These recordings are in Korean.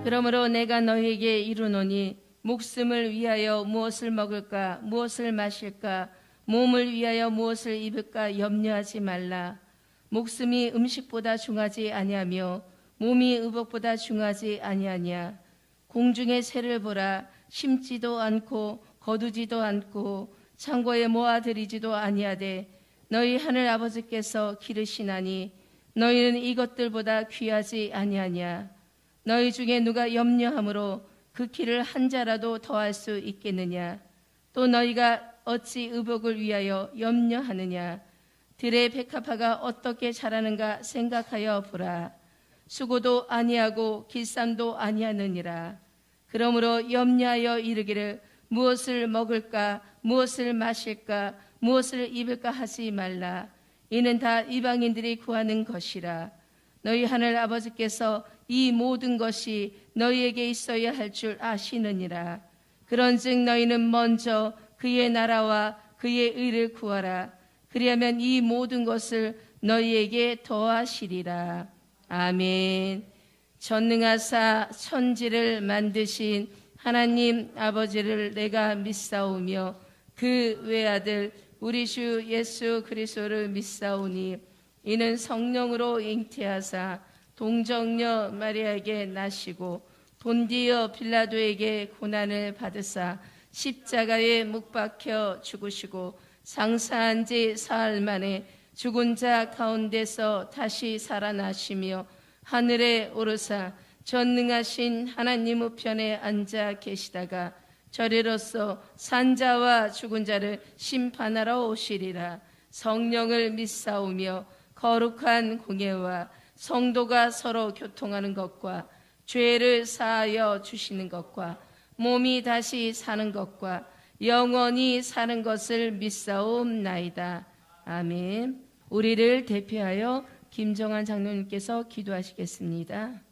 그러므로 내가 너희에게 이르노니 목숨을 위하여 무엇을 먹을까 무엇을 마실까 몸을 위하여 무엇을 입을까 염려하지 말라. 목숨이 음식보다 중하지 아니하며 몸이 의복보다 중하지 아니하냐. 공중의 새를 보라. 심지도 않고 거두지도 않고 창고에 모아들이지도 아니하되 너희 하늘 아버지께서 기르시나니 너희는 이것들보다 귀하지 아니하냐. 너희 중에 누가 염려함으로 그 키를 한 자라도 더할 수 있겠느냐. 또 너희가 어찌 의복을 위하여 염려하느냐. 들의 백합화가 어떻게 자라는가 생각하여 보라. 수고도 아니하고 길쌈도 아니하느니라. 그러므로 염려하여 이르기를 무엇을 먹을까 무엇을 마실까 무엇을 입을까 하지 말라. 이는 다 이방인들이 구하는 것이라. 너희 하늘 아버지께서 이 모든 것이 너희에게 있어야 할 줄 아시느니라. 그런즉 너희는 먼저 그의 나라와 그의 의를 구하라. 그리하면 이 모든 것을 너희에게 더하시리라. 아멘. 전능하사 천지를 만드신 하나님 아버지를 내가 믿사오며 그 외아들 우리 주 예수 그리스도를 믿사오니 이는 성령으로 잉태하사 동정녀 마리아에게 나시고 본디어 빌라도에게 고난을 받으사 십자가에 못 박혀 죽으시고 장사한 지 사흘 만에 죽은 자 가운데서 다시 살아나시며 하늘에 오르사 전능하신 하나님 우편에 앉아 계시다가 저리로서 산자와 죽은 자를 심판하러 오시리라. 성령을 믿사오며 거룩한 공예와 성도가 서로 교통하는 것과 죄를 사하여 주시는 것과 몸이 다시 사는 것과 영원히 사는 것을 믿사옵나이다. 아멘. 우리를 대표하여 김정환 장로님께서 기도하시겠습니다.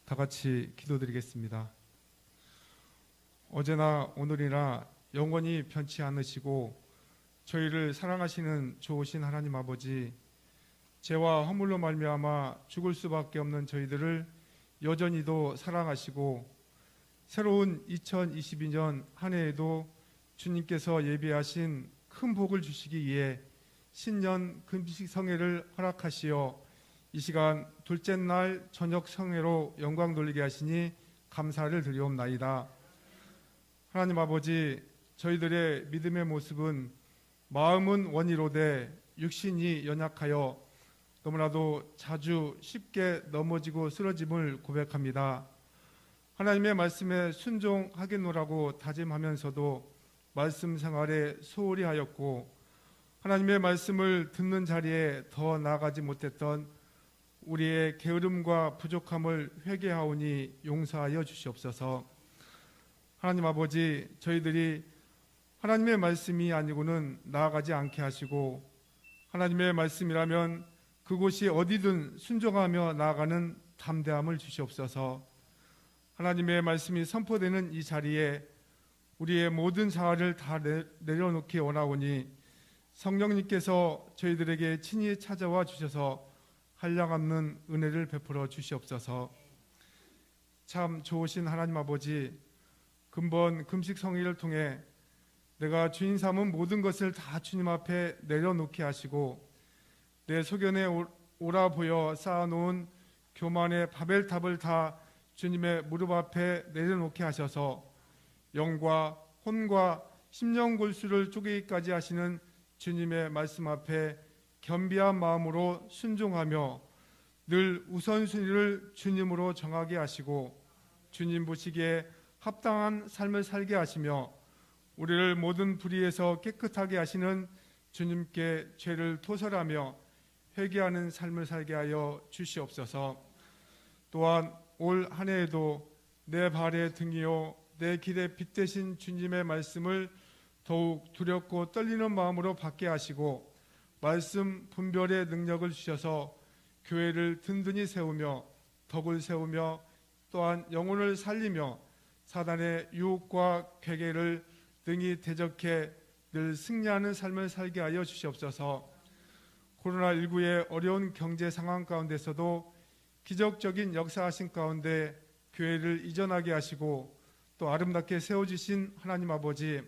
다 같이 기도드리겠습니다. 어제나 오늘이나 영원히 변치 않으시고 저희를 사랑하시는 좋으신 하나님 아버지, 죄와 허물로 말미암아 죽을 수밖에 없는 저희들을 여전히도 사랑하시고 새로운 2022년 한 해에도 주님께서 예비하신 큰 복을 주시기 위해 신년 금식 성회를 허락하시어 이 시간 둘째 날 저녁 성회로 영광 돌리게 하시니 감사를 드리옵나이다. 하나님 아버지, 저희들의 믿음의 모습은 마음은 원이로되 육신이 연약하여 너무나도 자주 쉽게 넘어지고 쓰러짐을 고백합니다. 하나님의 말씀에 순종하겠노라고 다짐하면서도 말씀 생활에 소홀히 하였고 하나님의 말씀을 듣는 자리에 더 나아가지 못했던 우리의 게으름과 부족함을 회개하오니 용서하여 주시옵소서. 하나님 아버지, 저희들이 하나님의 말씀이 아니고는 나아가지 않게 하시고 하나님의 말씀이라면 그곳이 어디든 순종하며 나아가는 담대함을 주시옵소서. 하나님의 말씀이 선포되는 이 자리에 우리의 모든 자아를 다 내려놓기 원하오니 성령님께서 저희들에게 친히 찾아와 주셔서 한량없는 은혜를 베풀어 주시옵소서. 참 좋으신 하나님 아버지, 근본 금식 성회를 통해 내가 주인 삼은 모든 것을 다 주님 앞에 내려놓게 하시고 내 소견에 오라 보여 쌓아놓은 교만의 바벨탑을 다 주님의 무릎 앞에 내려놓게 하셔서 영과 혼과 심령골수를 쪼개기까지 하시는 주님의 말씀 앞에 겸비한 마음으로 순종하며 늘 우선순위를 주님으로 정하게 하시고 주님 보시기에 합당한 삶을 살게 하시며 우리를 모든 불의에서 깨끗하게 하시는 주님께 죄를 토설하며 회개하는 삶을 살게 하여 주시옵소서. 또한 올 한 해에도 내 발의 등이요 내 길의 빛 되신 주님의 말씀을 더욱 두렵고 떨리는 마음으로 받게 하시고 말씀 분별의 능력을 주셔서 교회를 든든히 세우며 덕을 세우며 또한 영혼을 살리며 사단의 유혹과 괴계를 능히 대적해 늘 승리하는 삶을 살게 하여 주시옵소서. 코로나19의 어려운 경제 상황 가운데서도 기적적인 역사하신 가운데 교회를 이전하게 하시고 또 아름답게 세워주신 하나님 아버지,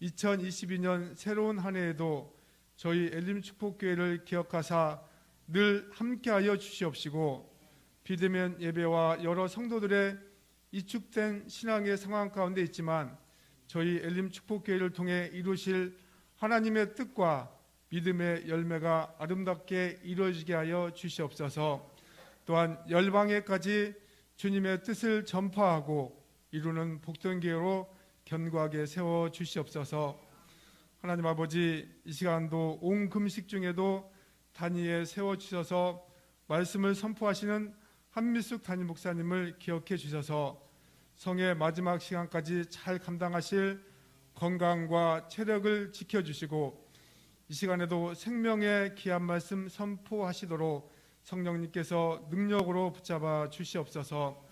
2022년 새로운 한 해에도 저희 엘림축복교회를 기억하사 늘 함께하여 주시옵시고, 비대면 예배와 여러 성도들의 이축된 신앙의 상황 가운데 있지만 저희 엘림축복교회를 통해 이루실 하나님의 뜻과 믿음의 열매가 아름답게 이루어지게 하여 주시옵소서. 또한 열방에까지 주님의 뜻을 전파하고 이루는 복된 교회로 견고하게 세워 주시옵소서. 하나님 아버지, 이 시간도 온 금식 중에도 단위에 세워 주셔서 말씀을 선포하시는 한미숙 담임 목사님을 기억해 주셔서 성의 마지막 시간까지 잘 감당하실 건강과 체력을 지켜주시고, 이 시간에도 생명의 귀한 말씀 선포하시도록 성령님께서 능력으로 붙잡아 주시옵소서.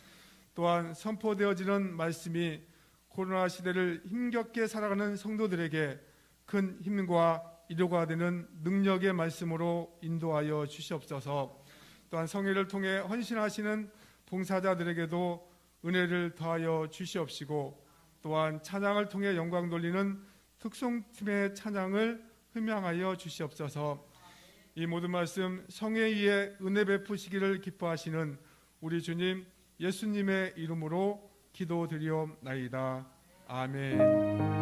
또한 선포되어지는 말씀이 코로나 시대를 힘겹게 살아가는 성도들에게 큰 힘과 위로가 되는 능력의 말씀으로 인도하여 주시옵소서. 또한 성회를 통해 헌신하시는 봉사자들에게도 은혜를 더하여 주시옵시고, 또한 찬양을 통해 영광 돌리는 특송팀의 찬양을 흠양하여 주시옵소서. 이 모든 말씀 성회 위에 은혜 베푸시기를 기뻐하시는 우리 주님 예수님의 이름으로 기도드리옵나이다. 아멘.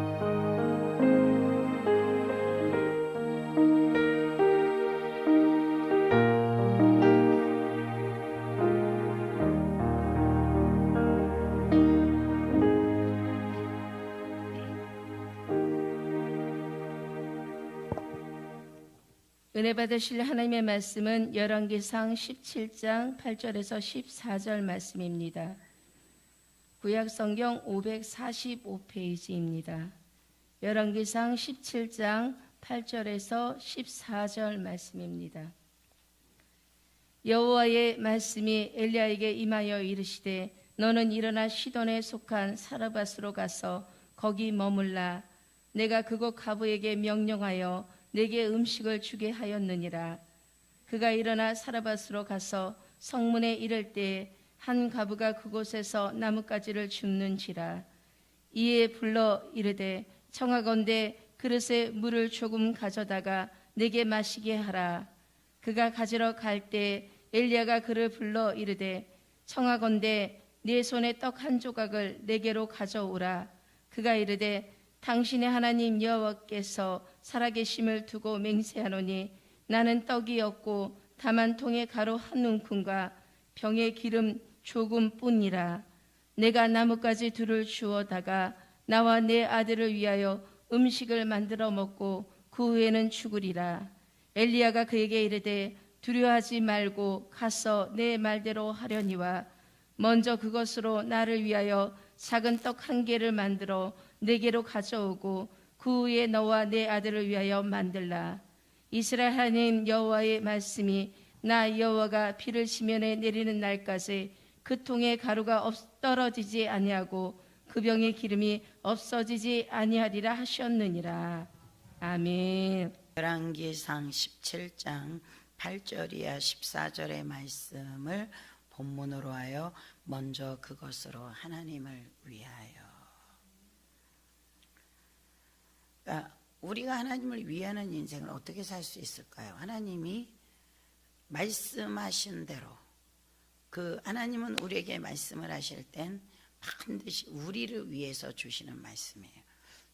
은혜 받으실 하나님의 말씀은 열왕기상 17장 8절에서 14절 말씀입니다. 구약성경 545페이지입니다. 열왕기상 17장 8절에서 14절 말씀입니다. 여호와의 말씀이 엘리야에게 임하여 이르시되, 너는 일어나 시돈에 속한 사르밧으로 가서 거기 머물라. 내가 그곳 가부에게 명령하여 내게 음식을 주게 하였느니라. 그가 일어나 사르밧으로 가서 성문에 이를 때에 한 가부가 그곳에서 나뭇가지를 줍는지라. 이에 불러 이르되, 청하건대 그릇에 물을 조금 가져다가 내게 마시게 하라. 그가 가지러 갈 때 엘리야가 그를 불러 이르되, 청하건대 네 손에 떡 한 조각을 내게로 가져오라. 그가 이르되, 당신의 하나님 여호와께서 살아계심을 두고 맹세하노니 나는 떡이 없고 다만 통에 가루 한 움큼과 병에 기름 조금뿐이라. 내가 나뭇가지 둘을 주어다가 나와 내 아들을 위하여 음식을 만들어 먹고 그 후에는 죽으리라. 엘리야가 그에게 이르되, 두려워하지 말고 가서 내 말대로 하려니와 먼저 그것으로 나를 위하여 작은 떡 한 개를 만들어 내게로 가져오고 그 후에 너와 내 아들을 위하여 만들라. 이스라엘 하나님 여호와의 말씀이 나 여호와가 비를 지면에 내리는 날까지 그 통에 가루가 떨어지지 아니하고 그 병의 기름이 없어지지 아니하리라 하셨느니라. 아멘. 열왕기상 17장 8절이야 14절의 말씀을 본문으로 하여 먼저 그것으로 하나님을 위하여. 그러니까 우리가 하나님을 위하는 인생을 어떻게 살 수 있을까요? 하나님이 말씀하신 대로, 그 하나님은 우리에게 말씀을 하실 땐 반드시 우리를 위해서 주시는 말씀이에요.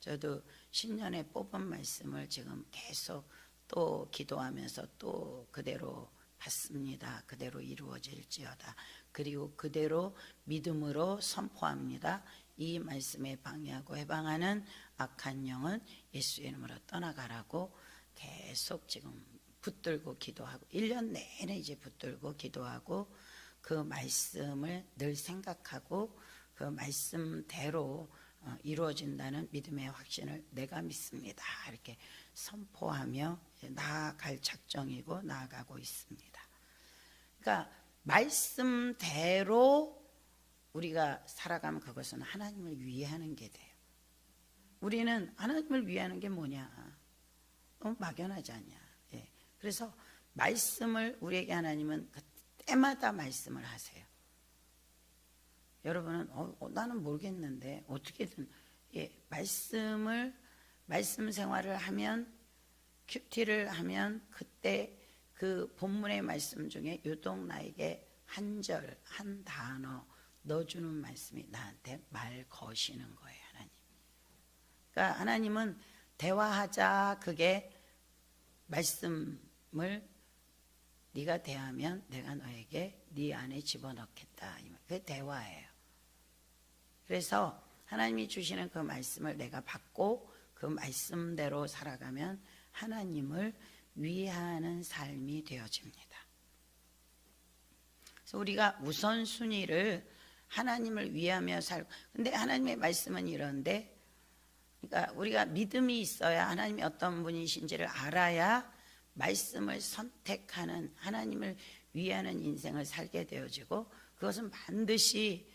저도 신년에 뽑은 말씀을 지금 계속 또 기도하면서 또 그대로 받습니다. 그대로 이루어질지어다. 그리고 그대로 믿음으로 선포합니다. 이 말씀에 방해하고 해방하는 악한 영은 예수의 이름으로 떠나가라고 계속 지금 붙들고 기도하고 1년 내내 이제 붙들고 기도하고 그 말씀을 늘 생각하고 그 말씀대로 이루어진다는 믿음의 확신을 내가 믿습니다. 이렇게 선포하며 나아갈 작정이고 나아가고 있습니다. 그러니까 말씀대로 우리가 살아가면 그것은 하나님을 위하는 게 돼요. 우리는 하나님을 위하는 게 뭐냐? 너무 막연하지 않냐? 예. 그래서 말씀을 우리에게 하나님은 그때마다 말씀을 하세요. 여러분은 나는 모르겠는데 어떻게든 말씀 생활을 하면 큐티를 하면 그때 그 본문의 말씀 중에 유독 나에게 한 절, 한 단어 넣어주는 말씀이 나한테 말 거시는 거예요, 하나님. 그러니까 하나님은 대화하자, 그게 말씀을 네가 대하면 내가 너에게 네 안에 집어넣겠다. 그게 대화예요. 그래서 하나님이 주시는 그 말씀을 내가 받고 그 말씀대로 살아가면 하나님을 위하는 삶이 되어집니다. 그래서 우리가 우선순위를 하나님을 위하며 살고, 근데 하나님의 말씀은 이런데, 그러니까 우리가 믿음이 있어야 하나님이 어떤 분이신지를 알아야 말씀을 선택하는, 하나님을 위하는 인생을 살게 되어지고, 그것은 반드시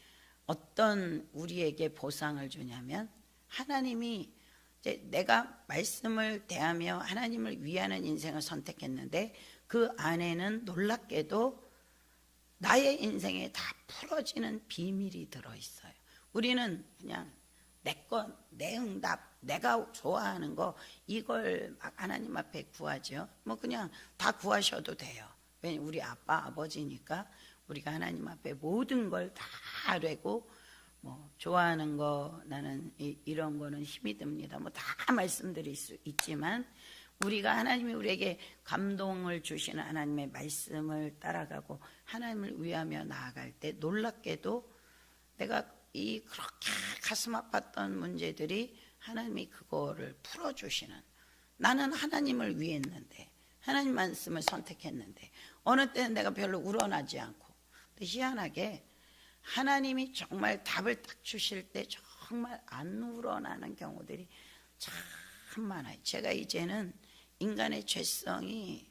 어떤 우리에게 보상을 주냐면, 하나님이 이제 내가 말씀을 대하며 하나님을 위하는 인생을 선택했는데 그 안에는 놀랍게도 나의 인생에 다 풀어지는 비밀이 들어있어요. 우리는 그냥 내 응답, 내가 좋아하는 거 이걸 막 하나님 앞에 구하죠. 뭐 그냥 다 구하셔도 돼요. 왜냐면 우리 아빠, 아버지니까 우리가 하나님 앞에 모든 걸 다 하려고, 뭐 좋아하는 거, 나는 이런 거는 힘이 듭니다, 뭐 다 말씀드릴 수 있지만, 우리가 하나님이 우리에게 감동을 주시는 하나님의 말씀을 따라가고 하나님을 위하며 나아갈 때 놀랍게도 내가 그렇게 가슴 아팠던 문제들이 하나님이 그거를 풀어주시는, 나는 하나님을 위했는데 하나님 말씀을 선택했는데 어느 때는 내가 별로 우러나지 않고, 근데 희한하게 하나님이 정말 답을 딱 주실 때 정말 안 우러나는 경우들이 참 많아요. 제가 이제는 인간의 죄성이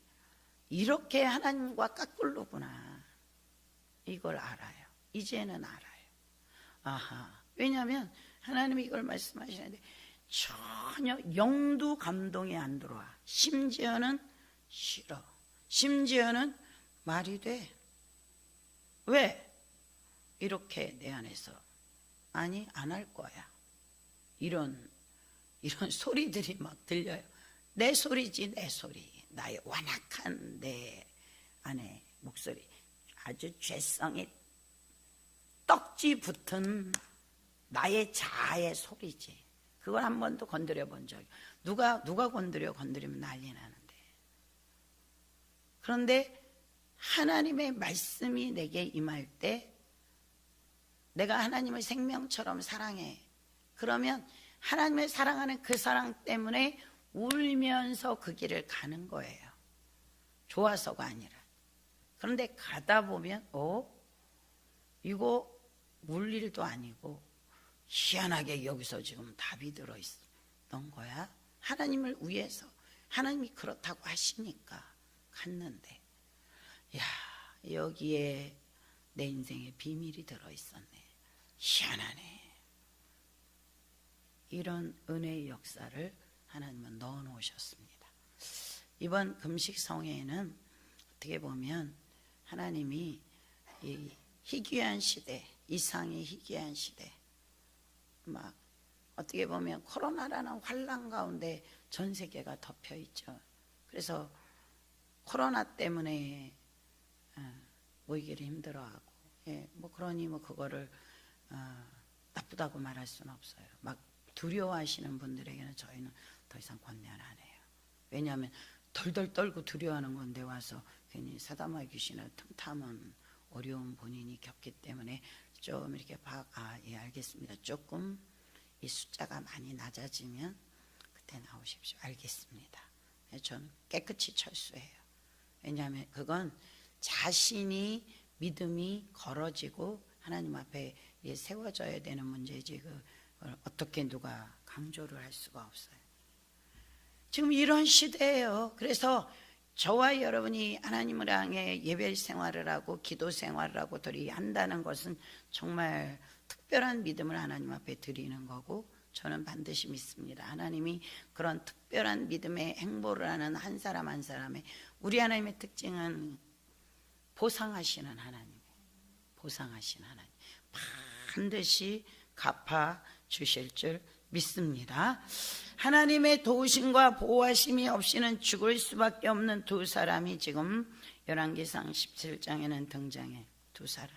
이렇게 하나님과 깎을로구나, 이걸 알아요. 이제는 알아요. 아하, 왜냐하면 하나님이 이걸 말씀하시는데 전혀 영도 감동이 안 들어와. 심지어는 싫어. 심지어는 말이 돼. 왜? 이렇게 내 안에서 아니 안 할 거야, 이런 소리들이 막 들려요. 내 소리지, 내 소리, 나의 완악한 내 안에 목소리, 아주 죄성이 떡지 붙은 나의 자아의 소리지. 그걸 한 번도 건드려 본 적이, 누가 건드리면 난리 나는데. 그런데 하나님의 말씀이 내게 임할 때 내가 하나님을 생명처럼 사랑해. 그러면 하나님을 사랑하는 그 사랑 때문에 울면서 그 길을 가는 거예요. 좋아서가 아니라. 그런데 가다 보면 이거 울 일도 아니고 희한하게 여기서 지금 답이 들어있던 거야. 하나님을 위해서 하나님이 그렇다고 하시니까 갔는데, 야, 여기에 내 인생에 비밀이 들어있었네. 희한하네. 이런 은혜의 역사를 하나님은 넣어놓으셨습니다. 이번 금식성회에는 어떻게 보면 하나님이 이 희귀한 시대, 이상의 희귀한 시대, 막 어떻게 보면 코로나라는 환란 가운데 전 세계가 덮여 있죠. 그래서 코로나 때문에 모이기를 힘들어하고, 뭐 그러니 뭐 그거를 나쁘다고 말할 수는 없어요. 막 두려워하시는 분들에게는 저희는 더 이상 권면 안 해요. 왜냐하면 덜덜 떨고 두려워하는 건데 와서 괜히 사담아 귀신을 틈타면 어려운 본인이 겪기 때문에 좀 이렇게 예, 알겠습니다. 조금 이 숫자가 많이 낮아지면 그때 나오십시오. 알겠습니다. 저는 깨끗이 철수해요. 왜냐하면 그건 자신이 믿음이 걸어지고 하나님 앞에 세워져야 되는 문제지, 그걸 어떻게 누가 강조를 할 수가 없어요. 지금 이런 시대예요. 그래서 저와 여러분이 하나님을 향해 예배 생활을 하고 기도 생활을 하고 한다는 것은 정말 특별한 믿음을 하나님 앞에 드리는 거고, 저는 반드시 믿습니다. 하나님이 그런 특별한 믿음의 행보를 하는 한 사람 한 사람의, 우리 하나님의 특징은 보상하시는 하나님, 보상하시는 하나님, 반드시 갚아 주실 줄 믿습니다. 하나님의 도우심과 보호하심이 없이는 죽을 수밖에 없는 두 사람이 지금 열왕기상 17장에는 등장해. 두 사람,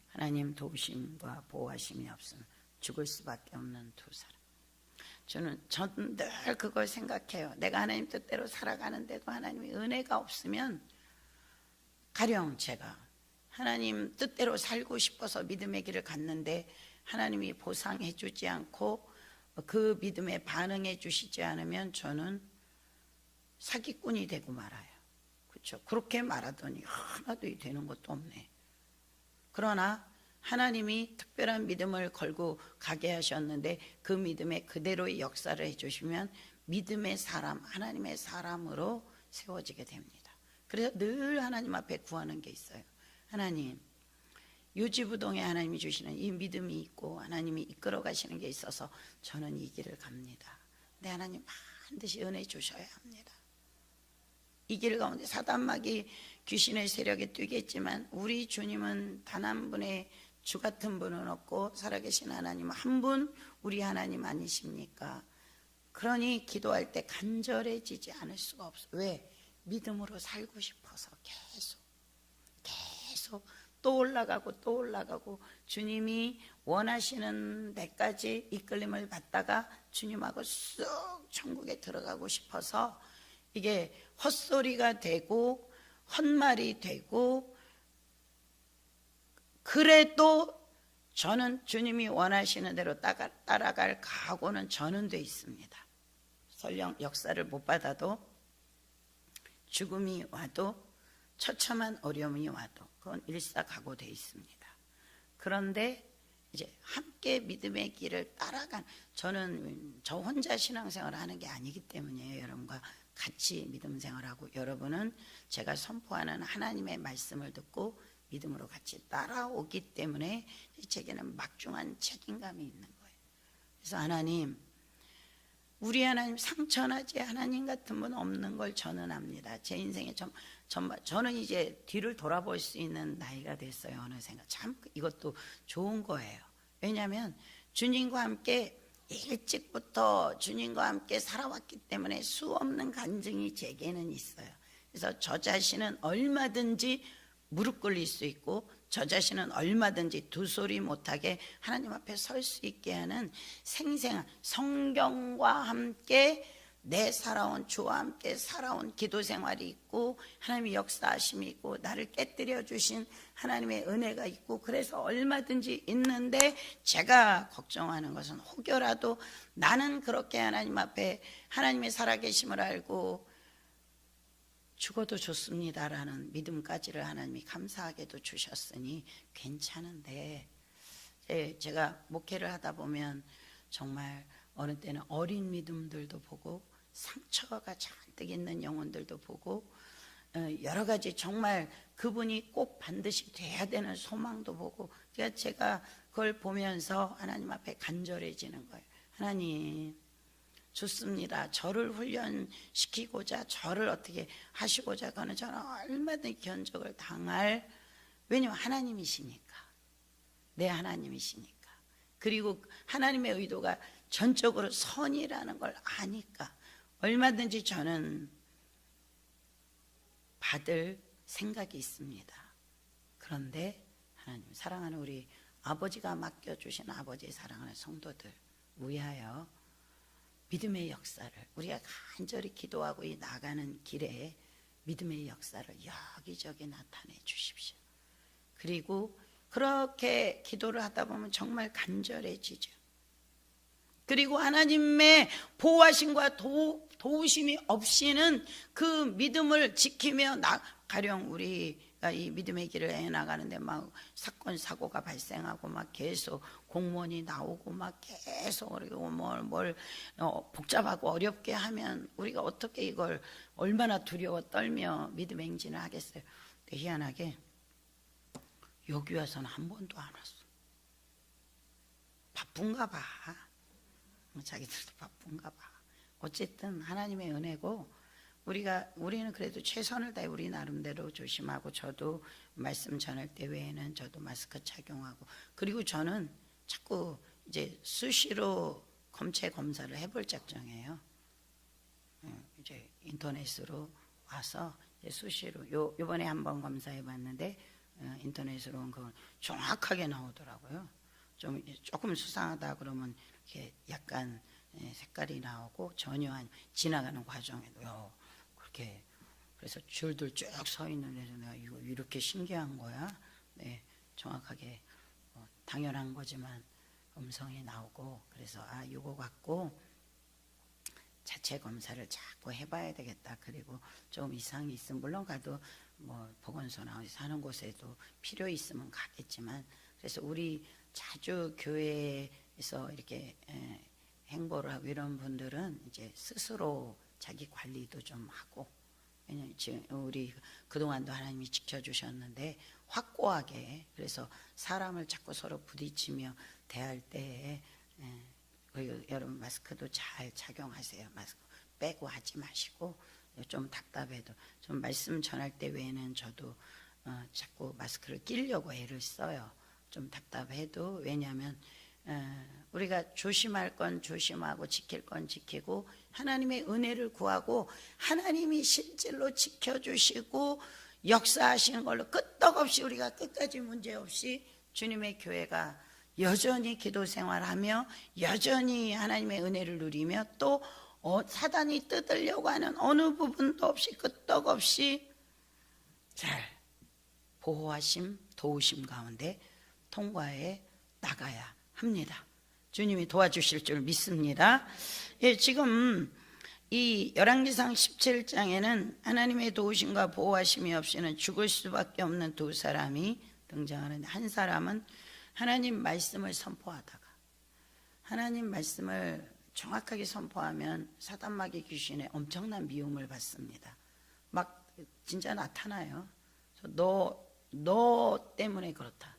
하나님 도우심과 보호하심이 없으면 죽을 수밖에 없는 두 사람. 저는 늘 그걸 생각해요. 내가 하나님 뜻대로 살아가는데도 하나님의 은혜가 없으면, 가령 제가 하나님 뜻대로 살고 싶어서 믿음의 길을 갔는데 하나님이 보상해 주지 않고 그 믿음에 반응해 주시지 않으면 저는 사기꾼이 되고 말아요. 그렇죠? 그렇게 말하더니 하나도 되는 것도 없네. 그러나 하나님이 특별한 믿음을 걸고 가게 하셨는데 그 믿음에 그대로의 역사를 해주시면 믿음의 사람, 하나님의 사람으로 세워지게 됩니다. 그래서 늘 하나님 앞에 구하는 게 있어요. 하나님, 유지부동에 하나님이 주시는 이 믿음이 있고 하나님이 이끌어 가시는 게 있어서 저는 이 길을 갑니다. 근데 하나님 반드시 은혜 주셔야 합니다. 이 길 가운데 사단마귀 귀신의 세력이 뛰겠지만 우리 주님은 단 한 분의 주 같은 분은 없고 살아계신 하나님 한 분, 우리 하나님 아니십니까? 그러니 기도할 때 간절해지지 않을 수가 없어요. 왜? 믿음으로 살고 싶어서 계속 또 올라가고 또 올라가고, 주님이 원하시는 데까지 이끌림을 받다가 주님하고 쑥 천국에 들어가고 싶어서 이게 헛소리가 되고 헛말이 되고, 그래도 저는 주님이 원하시는 대로 따라갈 각오는 저는 돼 있습니다. 설령 역사를 못 받아도, 죽음이 와도, 처참한 어려움이 와도 그건 일사각오돼 있습니다. 그런데 이제 함께 믿음의 길을 따라간, 저는 저 혼자 신앙생활을 하는 게 아니기 때문이에요. 여러분과 같이 믿음 생활하고, 여러분은 제가 선포하는 하나님의 말씀을 듣고 믿음으로 같이 따라오기 때문에 제게는 막중한 책임감이 있는 거예요. 그래서 하나님, 우리 하나님, 상처나지 하나님 같은 분 없는 걸 저는 압니다. 제 인생에 저는 이제 뒤를 돌아볼 수 있는 나이가 됐어요. 어느샌가. 참 이것도 좋은 거예요. 왜냐하면 주님과 함께 일찍부터 주님과 함께 살아왔기 때문에 수없는 간증이 제게는 있어요. 그래서 저 자신은 얼마든지 무릎 꿇릴 수 있고, 저 자신은 얼마든지 두 소리 못하게 하나님 앞에 설 수 있게 하는 생생한, 성경과 함께 내 살아온, 주와 함께 살아온 기도 생활이 있고, 하나님의 역사하심이 있고, 나를 깨뜨려 주신 하나님의 은혜가 있고, 그래서 얼마든지 있는데, 제가 걱정하는 것은 혹여라도 나는 그렇게 하나님 앞에 하나님의 살아계심을 알고 죽어도 좋습니다라는 믿음까지를 하나님이 감사하게도 주셨으니 괜찮은데, 제가 목회를 하다 보면 정말 어느 때는 어린 믿음들도 보고 상처가 잔뜩 있는 영혼들도 보고, 여러 가지 정말 그분이 꼭 반드시 돼야 되는 소망도 보고, 그러니까 제가 그걸 보면서 하나님 앞에 간절해지는 거예요. 하나님, 좋습니다. 저를 훈련시키고자, 저를 어떻게 하시고자 하는, 저는 얼마든지 견적을 당할, 왜냐하면 하나님이시니까, 내 하나님이시니까, 그리고 하나님의 의도가 전적으로 선이라는 걸 아니까 얼마든지 저는 받을 생각이 있습니다. 그런데 하나님, 사랑하는 우리 아버지가 맡겨주신 아버지의 사랑하는 성도들 위하여 믿음의 역사를, 우리가 간절히 기도하고 나가는 길에 믿음의 역사를 여기저기 나타내 주십시오. 그리고 그렇게 기도를 하다 보면 정말 간절해지죠. 그리고 하나님의 보호하심과 도우심이 없이는 그 믿음을 지키며 가령 우리 그러니까 이 믿음의 길을 해나가는데 막 사건 사고가 발생하고 막 계속 공무원이 나오고 막 계속 그리고 뭘 복잡하고 어렵게 하면 우리가 어떻게 이걸 얼마나 두려워 떨며 믿음의 행진을 하겠어요. 근데 희한하게 여기 와서는 한 번도 안 왔어. 바쁜가 봐. 자기들도 바쁜가 봐. 어쨌든 하나님의 은혜고 우리는 그래도 최선을 다해 우리 나름대로 조심하고, 저도 말씀 전할 때 외에는 저도 마스크 착용하고, 그리고 저는 자꾸 이제 수시로 검체 검사를 해볼 작정이에요. 이제 인터넷으로 와서 이제 수시로 요번에 한번 검사해봤는데 인터넷으로 온 거 정확하게 나오더라고요. 조금 수상하다 그러면 이렇게 약간 색깔이 나오고 전혀 지나가는 과정에도요. 그렇게 그래서 줄들 쭉 서 있는 데서 내가 이거 이렇게 신기한 거야. 네, 정확하게 당연한 거지만 음성이 나오고, 그래서 이거 갖고 자체 검사를 자꾸 해봐야 되겠다. 그리고 좀 이상이 있으면 물론 가도 뭐 보건소나 사는 곳에도 필요 있으면 가겠지만, 그래서 우리 자주 교회에서 이렇게 행보를 하고 이런 분들은 이제 스스로 자기 관리도 좀 하고, 왜냐면 지금 우리 그동안도 하나님이 지켜주셨는데 확고하게, 그래서 사람을 자꾸 서로 부딪히며 대할 때에 그리고 여러분 마스크도 잘 착용하세요. 마스크 빼고 하지 마시고, 좀 답답해도 좀 말씀 전할 때 외에는 저도 자꾸 마스크를 끼려고 애를 써요. 좀 답답해도. 왜냐하면 우리가 조심할 건 조심하고 지킬 건 지키고 하나님의 은혜를 구하고 하나님이 실질로 지켜주시고 역사하시는 걸로 끄떡없이 우리가 끝까지 문제없이 주님의 교회가 여전히 기도 생활하며 여전히 하나님의 은혜를 누리며 또 사단이 뜯으려고 하는 어느 부분도 없이 끄떡없이 잘 보호하심 도우심 가운데 통과해 나가야 합니다. 주님이 도와주실 줄 믿습니다. 예, 지금 이 열왕기상 17장에는 하나님의 도우심과 보호하심이 없이는 죽을 수밖에 없는 두 사람이 등장하는데, 한 사람은 하나님 말씀을 선포하다가, 하나님 말씀을 정확하게 선포하면 사단마귀 귀신의 엄청난 미움을 받습니다. 막 진짜 나타나요. 너 때문에 그렇다.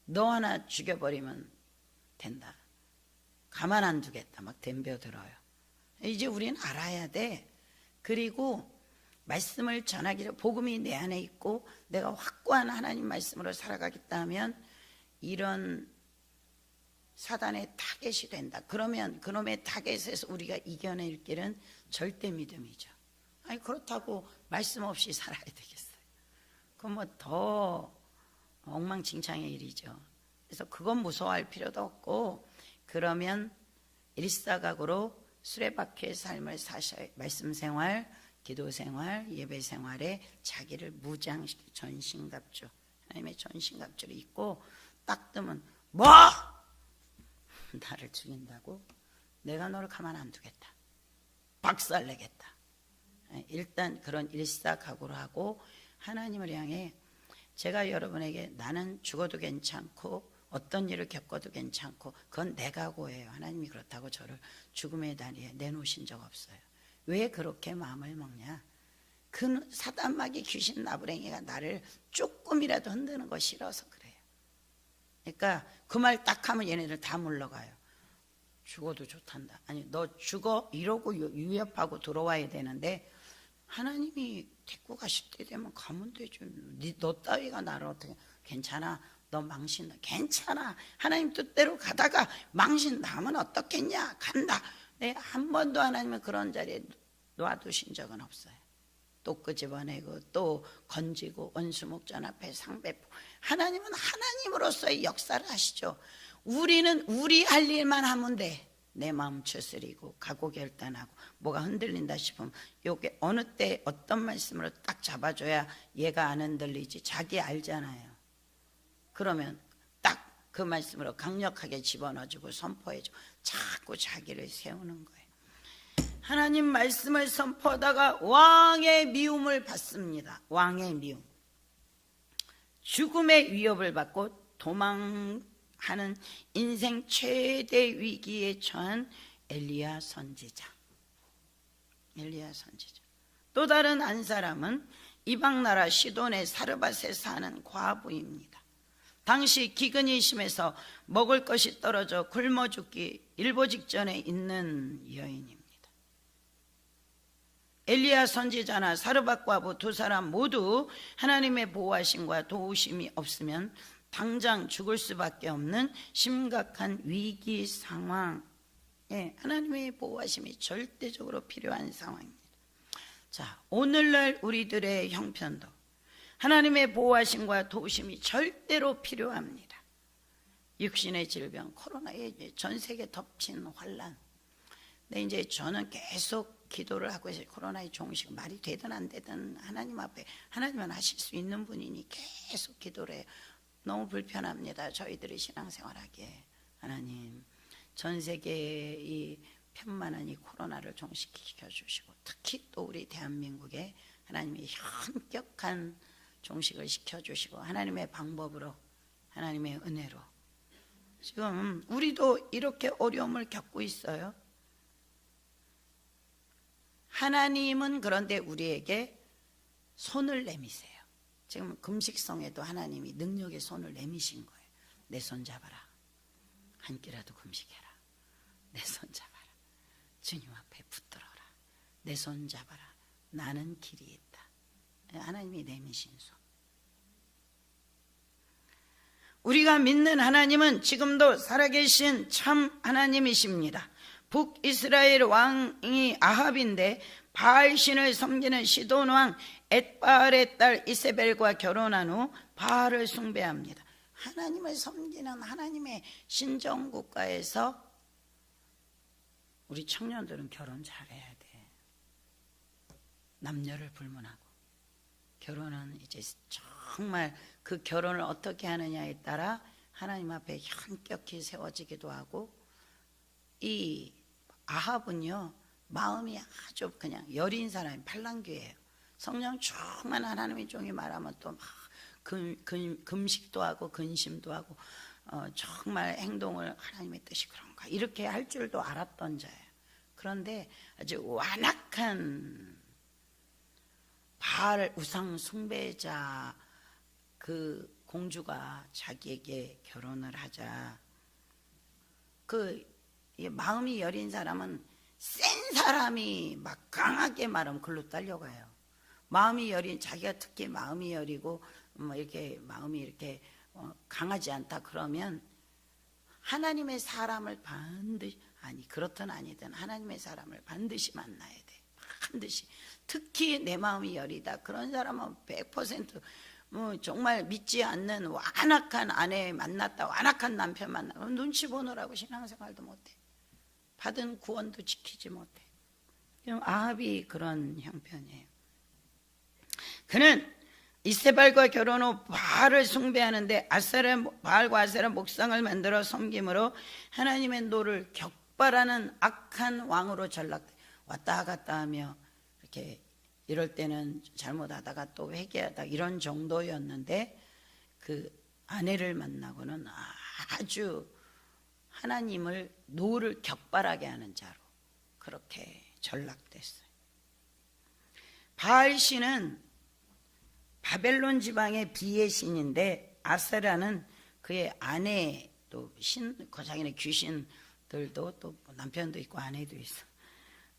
너 하나 죽여버리면 된다. 가만 안 두겠다. 막 덤벼들어요. 이제 우리는 알아야 돼. 그리고 말씀을 전하기를, 복음이 내 안에 있고 내가 확고한 하나님 말씀으로 살아가겠다 하면 이런 사단의 타겟이 된다. 그러면 그놈의 타겟에서 우리가 이겨낼 길은 절대 믿음이죠. 아니 그렇다고 말씀 없이 살아야 되겠어요? 그건 뭐 더 엉망진창의 일이죠. 그래서 그건 무서워할 필요도 없고, 그러면 일사각오로 수레바퀴의 삶을 사셔야, 말씀 생활, 기도 생활, 예배 생활에 자기를 무장시키고 전신갑주, 하나님의 전신갑주를 입고 딱 뜨면 뭐? 나를 죽인다고? 내가 너를 가만 안 두겠다. 박살내겠다. 일단 그런 일사각오를 하고 하나님을 향해, 제가 여러분에게 나는 죽어도 괜찮고 어떤 일을 겪어도 괜찮고 그건 내 각오예요. 하나님이 그렇다고 저를 죽음의 다리에 내놓으신 적 없어요. 왜 그렇게 마음을 먹냐? 그 사단마귀 귀신 나부랭이가 나를 조금이라도 흔드는 거 싫어서 그래요. 그러니까 그 말 딱 하면 얘네들 다 물러가요. 죽어도 좋단다. 아니 너 죽어 이러고 위협하고 들어와야 되는데, 하나님이 데리고 가실 때 되면 가면 되죠. 너 따위가 나를 어떻게, 괜찮아, 너 망신다, 괜찮아, 하나님 뜻대로 가다가 망신 나면 어떻겠냐, 간다. 네, 한 번도 하나님은 그런 자리에 놔두신 적은 없어요. 또 끄집어내고 또 건지고 원수목전 앞에 상배포. 하나님은 하나님으로서의 역사를 하시죠. 우리는 우리 할 일만 하면 돼. 내 마음 추스리고 각오 결단하고 뭐가 흔들린다 싶으면 요게 어느 때 어떤 말씀으로 딱 잡아줘야 얘가 안 흔들리지, 자기 알잖아요. 그러면 딱 그 말씀으로 강력하게 집어넣어주고 선포해주고 자꾸 자기를 세우는 거예요. 하나님 말씀을 선포하다가 왕의 미움을 받습니다. 왕의 미움. 죽음의 위협을 받고 도망하는 인생 최대 위기에 처한 엘리야 선지자. 또 다른 한 사람은 이방 나라 시돈의 사르밧에 사는 과부입니다. 당시 기근이 심해서 먹을 것이 떨어져 굶어 죽기 일보 직전에 있는 여인입니다. 엘리야 선지자나 사르밧 과부 두 사람 모두 하나님의 보호하심과 도우심이 없으면 당장 죽을 수밖에 없는 심각한 위기 상황에 하나님의 보호하심이 절대적으로 필요한 상황입니다. 자, 오늘날 우리들의 형편도 하나님의 보호하심과 도우심이 절대로 필요합니다. 육신의 질병, 코로나에 전 세계 덮친 환란. 근데 이제 저는 계속 기도를 하고 있어요. 코로나의 종식 말이 되든 안 되든 하나님 앞에, 하나님은 하실 수 있는 분이니 계속 기도를 해요. 너무 불편합니다. 저희들이 신앙생활하기에. 하나님, 전 세계에 이 편만한 이 코로나를 종식시켜 주시고, 특히 또 우리 대한민국에 하나님이 현격한 종식을 시켜주시고, 하나님의 방법으로, 하나님의 은혜로. 지금 우리도 이렇게 어려움을 겪고 있어요. 하나님은 그런데 우리에게 손을 내미세요. 지금 금식성에도 하나님이 능력의 손을 내미신 거예요. 내 손 잡아라. 한 끼라도 금식해라. 내 손 잡아라. 주님 앞에 붙들어라. 내 손 잡아라. 나는 길이 있다. 하나님이 내미신 손. 우리가 믿는 하나님은 지금도 살아계신 참 하나님이십니다. 북이스라엘 왕이 아합인데 바알신을 섬기는 시돈 왕 엣바알의 딸 이세벨과 결혼한 후 바알을 숭배합니다. 하나님을 섬기는 하나님의 신정국가에서 우리 청년들은 결혼 잘해야 돼. 남녀를 불문하고. 결혼은 이제 정말 그 결혼을 어떻게 하느냐에 따라 하나님 앞에 현격히 세워지기도 하고, 이 아합은요 마음이 아주 그냥 여린 사람이 팔랑귀예요. 성령 충만한 하나님의 종이 말하면 또 막 금식도 하고 근심도 하고 정말 행동을 하나님의 뜻이 그런가 이렇게 할 줄도 알았던 자예요. 그런데 아주 완악한 바알 우상 숭배자 그 공주가 자기에게 결혼을 하자, 그 마음이 여린 사람은 센 사람이 막 강하게 말하면 글로 딸려가요. 마음이 여린, 자기가 특히 마음이 여리고 뭐 이렇게 마음이 이렇게 강하지 않다 그러면 하나님의 사람을 반드시, 아니 그렇든 아니든 하나님의 사람을 반드시 만나야 돼. 반드시. 특히 내 마음이 여리다 그런 사람은 100% 뭐 정말 믿지 않는 완악한 아내 만났다, 완악한 남편 만나고 눈치 보느라고 신앙생활도 못해. 받은 구원도 지키지 못해. 아합이 그런 형편이에요. 그는 이세발과 결혼 후 바알을 숭배하는데 바알과 아세라 목상을 만들어 섬김으로 하나님의 노를 격발하는 악한 왕으로 전락돼. 왔다 갔다 하며 이렇게 이럴 때는 잘못하다가 또 회개하다 이런 정도였는데, 그 아내를 만나고는 아주 하나님을 노를 격발하게 하는 자로 그렇게 전락됐어요. 바알신은 바벨론 지방의 비의 신인데, 아세라는 그의 아내, 또 자기네 귀신들도 또 남편도 있고 아내도 있어.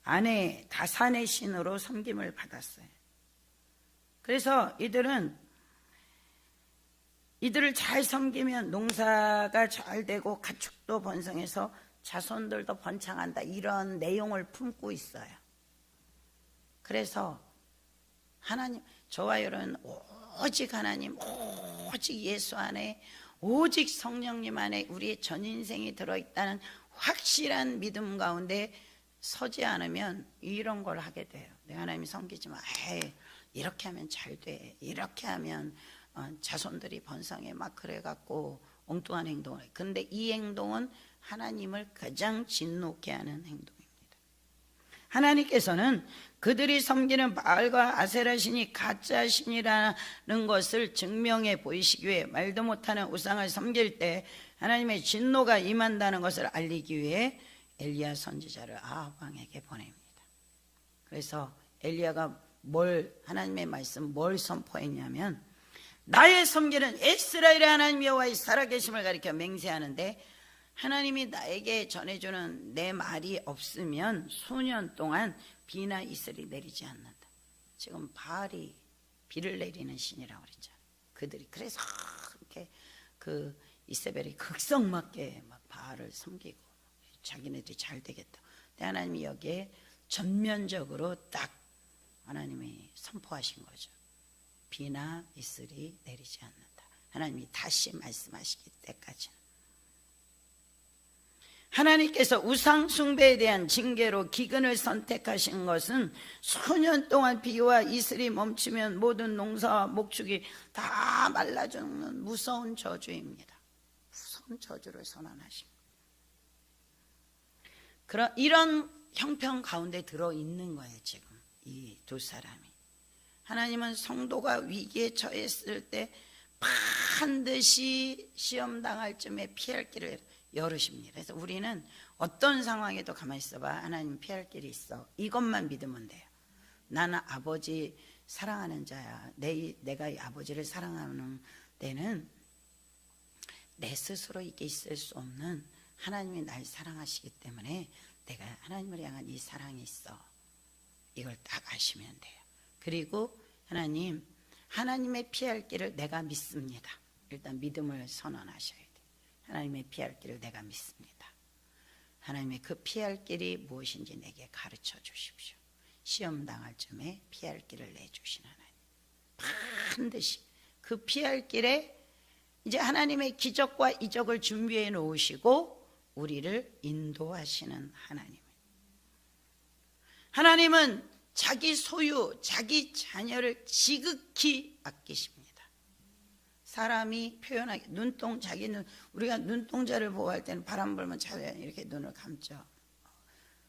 아내 다산의 신으로 섬김을 받았어요. 그래서 이들을 잘 섬기면 농사가 잘 되고 가축도 번성해서 자손들도 번창한다, 이런 내용을 품고 있어요. 그래서 하나님, 저와 여러분 오직 하나님, 오직 예수 안에, 오직 성령님 안에 우리의 전 인생이 들어있다는 확실한 믿음 가운데 서지 않으면 이런 걸 하게 돼요. 내가 하나님이 섬기지만 이렇게 하면 잘 돼, 이렇게 하면 자손들이 번성해, 막 그래갖고 엉뚱한 행동을 해. 근데 이 행동은 하나님을 가장 진노케 하는 행동입니다. 하나님께서는 그들이 섬기는 바알과 아세라 신이 가짜 신이라는 것을 증명해 보이시기 위해 말도 못하는 우상을 섬길 때 하나님의 진노가 임한다는 것을 알리기 위해 엘리야 선지자를 아합 왕에게 보냅니다. 그래서 엘리야가 하나님의 말씀 뭘 선포했냐면, 나의 섬기는 이스라엘의 하나님 여호와의 살아계심을 가리켜 맹세하는데, 하나님이 나에게 전해주는 내 말이 없으면 수년 동안 비나 이슬이 내리지 않는다. 지금 바알이 비를 내리는 신이라고 그랬잖아요. 그들이 그래서 이렇게 그 이세벨이 극성맞게 막 바알을 섬기고 자기네들이 잘 되겠다. 근데 하나님이 여기에 전면적으로 딱 하나님이 선포하신 거죠. 비나 이슬이 내리지 않는다. 하나님이 다시 말씀하시기 때까지는. 하나님께서 우상 숭배에 대한 징계로 기근을 선택하신 것은 수년 동안 비와 이슬이 멈추면 모든 농사와 목축이 다 말라 죽는 무서운 저주입니다. 무서운 저주를 선언하십니다. 이런 형편 가운데 들어있는 거예요. 지금 이 두 사람이. 하나님은 성도가 위기에 처했을 때 반드시 시험당할 쯤에 피할 길을 열으십니다. 그래서 우리는 어떤 상황에도 가만히 있어봐. 하나님 피할 길이 있어. 이것만 믿으면 돼요. 나는 아버지 사랑하는 자야. 내가 이 아버지를 사랑하는 데는 내 스스로 이게 있을 수 없는 하나님이 날 사랑하시기 때문에 내가 하나님을 향한 이 사랑이 있어. 이걸 딱 아시면 돼요. 그리고 하나님의 피할 길을 내가 믿습니다. 일단 믿음을 선언하셔야 돼요. 하나님의 피할 길을 내가 믿습니다. 하나님의 그 피할 길이 무엇인지 내게 가르쳐 주십시오. 시험 당할 쯤에 피할 길을 내주신 하나님. 반드시 그 피할 길에 이제 하나님의 기적과 이적을 준비해 놓으시고 우리를 인도하시는 하나님. 하나님은 자기 소유, 자기 자녀를 지극히 아끼십니다. 사람이 표현하기 우리가 눈동자를 보호할 때는 바람 불면 잘 이렇게 눈을 감죠.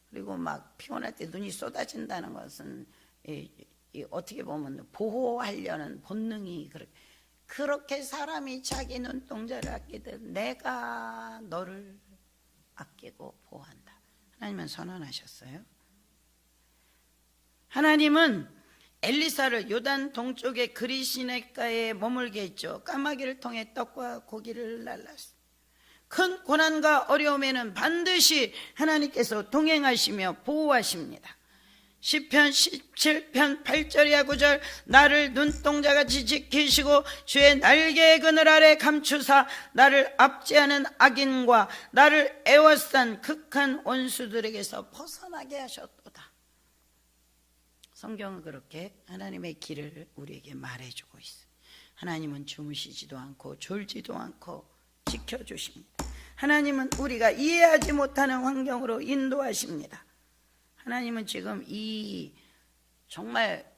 그리고 막 피곤할 때 눈이 쏟아진다는 것은 어떻게 보면 보호하려는 본능이 그렇게 사람이 자기 눈동자를 아끼듯 내가 너를 아끼고 보호한다. 하나님은 선언하셨어요. 하나님은 엘리사를 요단 동쪽의 그리시네가에 머물게 했죠. 까마귀를 통해 떡과 고기를 날랐어요. 큰 고난과 어려움에는 반드시 하나님께서 동행하시며 보호하십니다. 시편 17편 8절이야 9절 나를 눈동자같이 지키시고 주의 날개의 그늘 아래 감추사 나를 압제하는 악인과 나를 애워싼 극한 원수들에게서 벗어나게 하셨도다. 성경은 그렇게 하나님의 길을 우리에게 말해주고 있어요. 하나님은 주무시지도 않고 졸지도 않고 지켜주십니다. 하나님은 우리가 이해하지 못하는 환경으로 인도하십니다. 하나님은 지금 이 정말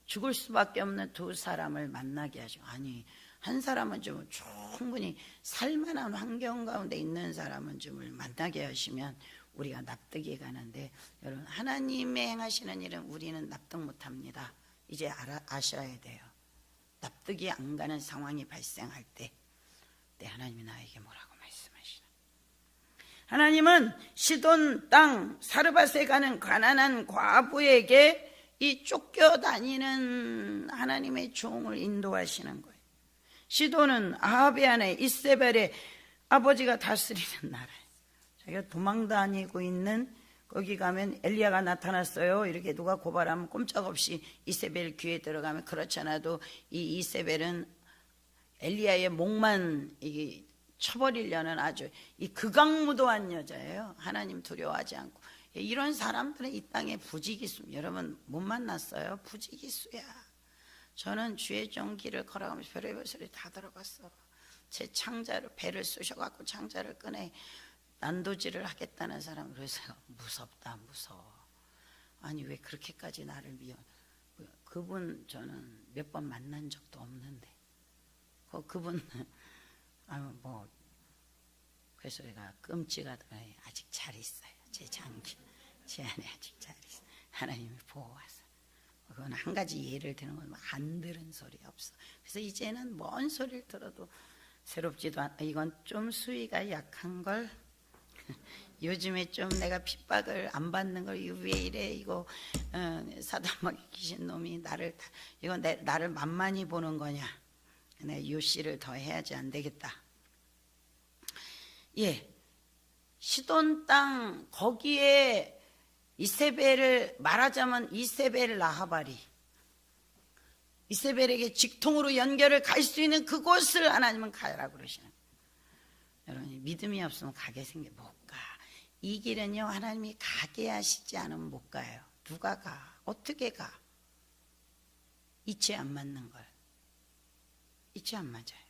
죽을 수밖에 없는 두 사람을 만나게 하시고, 아니 한 사람은 좀 충분히 살만한 환경 가운데 있는 사람은 좀 만나게 하시면 우리가 납득이 가는데, 여러분 하나님의 행하시는 일은 우리는 납득 못합니다. 이제 아셔야 돼요. 납득이 안 가는 상황이 발생할 때 하나님이 나에게 뭐라고 말씀하시나. 하나님은 시돈 땅 사르밧에 가는 가난한 과부에게 이 쫓겨다니는 하나님의 종을 인도하시는 거예요. 시돈은 아합의 아내 이세벨의 아버지가 다스리는 나라예요. 자기가 도망다니고 있는, 거기 가면 엘리야가 나타났어요 이렇게 누가 고발하면 꼼짝없이 이세벨 귀에 들어가면, 그렇지 않아도 이 이세벨은 엘리야의 목만 쳐버리려는 아주 이 극악무도한 여자예요. 하나님 두려워하지 않고. 이런 사람들은 이 땅에 부지기수, 여러분 못 만났어요? 부지기수야. 저는 주의 종길을 걸어가면서 별의별 소리 다 들어봤어. 제 창자를 배를 쑤셔갖고 창자를 꺼내 난도질을 하겠다는 사람. 그래서 무섭다 무서워. 아니 왜 그렇게까지 나를 그분 저는 몇 번 만난 적도 없는데 그분 그래서 내가 끔찍하더니 아직 잘 있어요. 제 장기 제 안에 아직 잘 있어요. 이건 한 가지 예를 드는 건 안 들은 소리 없어. 그래서 이제는 뭔 소리를 들어도 새롭지도 않아. 이건 좀 수위가 약한 걸. 요즘에 좀 내가 핍박을 안 받는 걸 왜 이래 이거 사단마귀 귀신 놈이 나를 만만히 보는 거냐. 내가 요씨를 더 해야지 안 되겠다. 예, 시돈 땅 거기에 이세벨을 말하자면 이세벨 라하발이 이세벨에게 직통으로 연결을 갈 수 있는 그곳을 하나님은 가라고 그러시는. 여러분 믿음이 없으면 가게 생겨 못 가. 이 길은요 하나님이 가게 하시지 않으면 못 가요. 누가 가? 어떻게 가? 이치 안 맞는 걸. 이치 안 맞아요.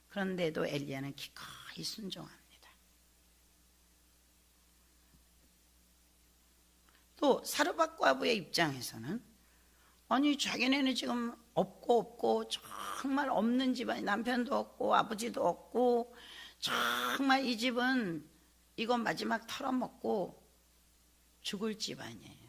그런데도 엘리야는 기꺼이 순종합니다. 또 사르밧 과부의 입장에서는 아니 자기네는 지금 없고 정말 없는 집안이 남편도 없고 아버지도 없고 정말 이 집은 이건 마지막 털어먹고 죽을 집안이에요.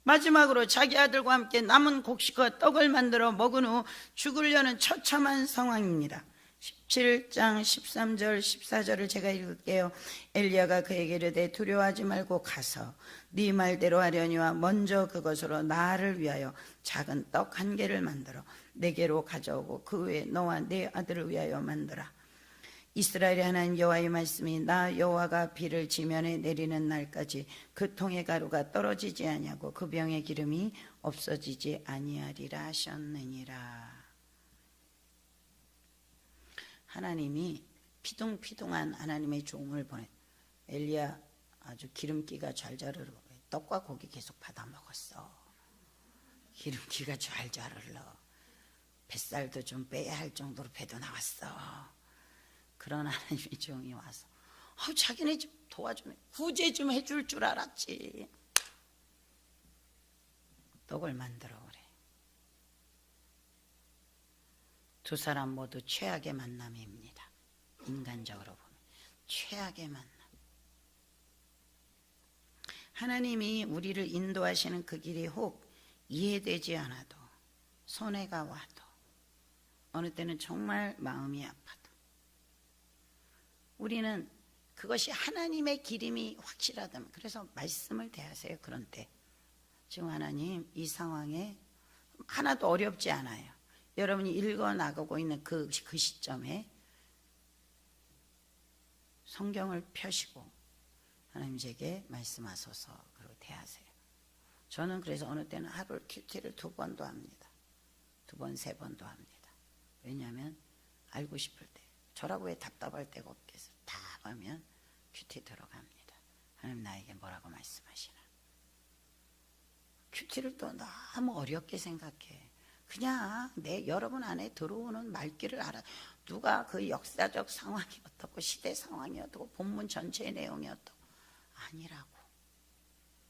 마지막으로 자기 아들과 함께 남은 곡식과 떡을 만들어 먹은 후 죽으려는 처참한 상황입니다. 17장 13절 14절을 제가 읽을게요. 엘리야가 그에게 이르되 두려워하지 말고 가서 네 말대로 하려니와 먼저 그것으로 나를 위하여 작은 떡 1개를 만들어 내게로 가져오고 그 후에 너와 네 아들을 위하여 만들라. 이스라엘의 하나님 여호와의 말씀이 나 여호와가 비를 지면에 내리는 날까지 그 통의 가루가 떨어지지 아니하고 그 병의 기름이 없어지지 아니하리라 하셨느니라. 하나님이 피둥피둥한 하나님의 종을 보내. 엘리야 아주 기름기가 잘 흐르고 떡과 고기 계속 받아 먹었어. 기름기가 잘 흐르러 뱃살도 좀 빼야 할 정도로 배도 나왔어. 그런 하나님의 종이 와서 자기네 좀 도와주네. 구제 좀 해줄 줄 알았지. 떡을 만들어 그래. 두 사람 모두 최악의 만남입니다. 인간적으로 보면 최악의 만남. 하나님이 우리를 인도하시는 그 길이 혹 이해되지 않아도 손해가 와도 어느 때는 정말 마음이 아파도 우리는 그것이 하나님의 길임이 확실하다면 그래서 말씀을 대하세요. 그런 때 지금 하나님 이 상황에 하나도 어렵지 않아요. 여러분이 읽어나가고 있는 그 시점에 성경을 펴시고 하나님 제게 말씀하소서 그리고 대하세요. 저는 그래서 어느 때는 하루를 큐티를 2번도 합니다. 2번, 3번도 합니다. 왜냐하면 알고 싶을 때 저라고 왜 답답할 데가 없겠어요. 다 하면 큐티 들어갑니다. 하나님 나에게 뭐라고 말씀하시나. 큐티를 또 너무 어렵게 생각해. 그냥 여러분 안에 들어오는 말귀를 알아. 누가 그 역사적 상황이 어떻고 시대 상황이 어떻고 본문 전체의 내용이 어떻고 아니라고.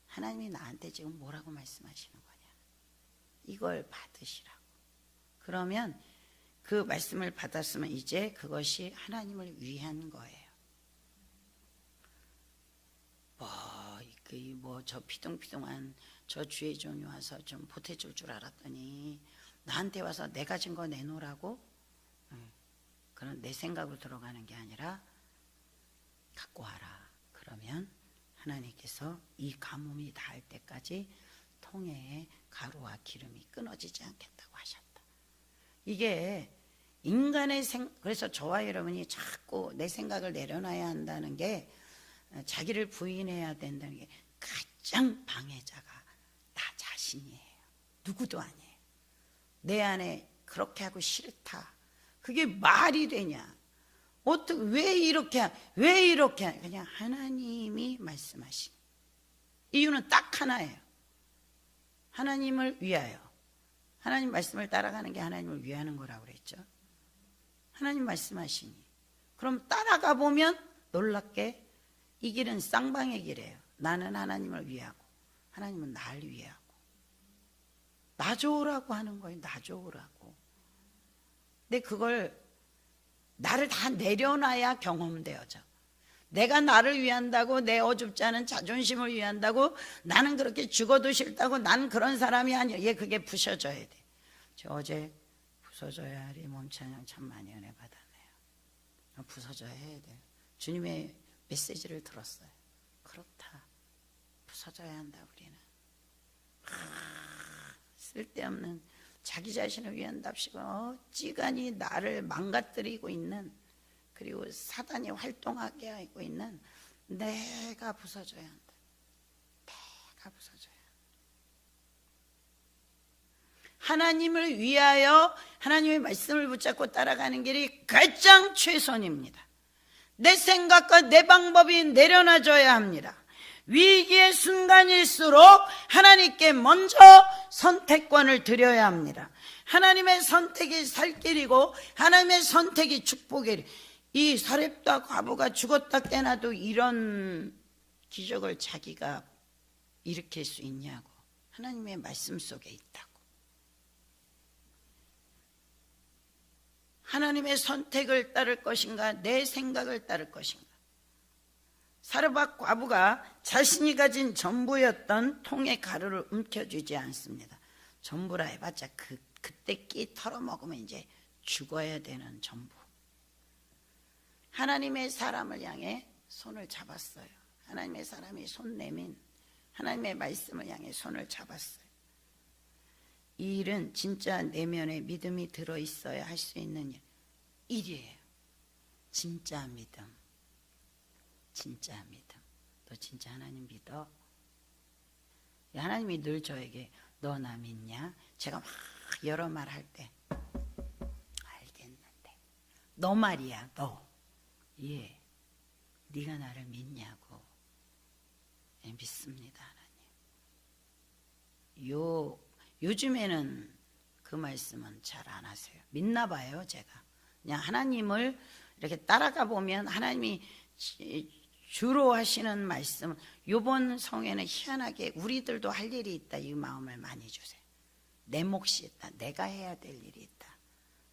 하나님이 나한테 지금 뭐라고 말씀하시는 거냐. 이걸 받으시라고. 그러면 그 말씀을 받았으면 이제 그것이 하나님을 위한 거예요. 저 피둥피둥한 저 주의 종이 와서 좀 보태줄 줄 알았더니 나한테 와서 내 가진 거 내놓으라고? 그런 내 생각으로 들어가는 게 아니라 갖고 와라. 그러면 하나님께서 이 가뭄이 닿을 때까지 통에 가루와 기름이 끊어지지 않겠다고 하셨다. 이게 인간의 그래서 저와 여러분이 자꾸 내 생각을 내려놔야 한다는 게 자기를 부인해야 된다는 게 가장 방해자가 나 자신이에요. 누구도 아니에요. 내 안에 그렇게 하고 싫다. 그게 말이 되냐? 어떻게 왜 이렇게 그냥 하나님이 말씀하신 이유는 딱 하나예요. 하나님을 위하여. 하나님 말씀을 따라가는 게 하나님을 위하는 거라고 그랬죠. 하나님 말씀하시니 그럼 따라가 보면 놀랍게 이 길은 쌍방의 길이에요. 나는 하나님을 위하고 하나님은 나를 위하고 나 좋으라고 하는 거예요. 나 좋으라고. 근데 그걸 나를 다 내려놔야 경험되어져. 내가 나를 위한다고, 내 어줍지 않은 자존심을 위한다고, 나는 그렇게 죽어도 싫다고, 난 그런 사람이 아니야. 얘 그게 부서져야 돼. 저 어제 부서져야 하리 몸찬양 참 많이 은혜 받았네요. 부서져야 해야 돼요. 주님의 메시지를 들었어요. 그렇다. 부서져야 한다 우리는. 쓸데없는 자기 자신을 위한답시고 어지간히 나를 망가뜨리고 있는, 그리고 사단이 활동하게 하고 있는 내가 부서져야 한다. 내가 부서져야 한다. 하나님을 위하여 하나님의 말씀을 붙잡고 따라가는 길이 가장 최선입니다. 내 생각과 내 방법이 내려놔져야 합니다. 위기의 순간일수록 하나님께 먼저 선택권을 드려야 합니다. 하나님의 선택이 살 길이고 하나님의 선택이 축복이리. 이 사렙다 과부가 죽었다 깨나도 이런 기적을 자기가 일으킬 수 있냐고. 하나님의 말씀 속에 있다고. 하나님의 선택을 따를 것인가, 내 생각을 따를 것인가. 사르밧 과부가 자신이 가진 전부였던 통의 가루를 움켜쥐지 않습니다. 전부라 해봤자 그때 끼 털어먹으면 이제 죽어야 되는 전부. 하나님의 사람을 향해 손을 잡았어요. 하나님의 사람이 손 내민 하나님의 말씀을 향해 손을 잡았어요. 이 일은 진짜 내면에 믿음이 들어있어야 할 수 있는 일이에요. 진짜 믿음. 진짜 믿음. 너 진짜 하나님 믿어? 하나님이 늘 저에게 너 나 믿냐? 제가 막 여러 말 할 때 알겠는데 너 말이야 너. 예, 네가 나를 믿냐고. 예, 믿습니다 하나님. 요즘에는 그 말씀은 잘 안 하세요. 믿나 봐요 제가. 그냥 하나님을 이렇게 따라가 보면 하나님이 주로 하시는 말씀, 요번 성에는 희한하게 우리들도 할 일이 있다 이 마음을 많이 주세요. 내 몫이 있다. 내가 해야 될 일이 있다.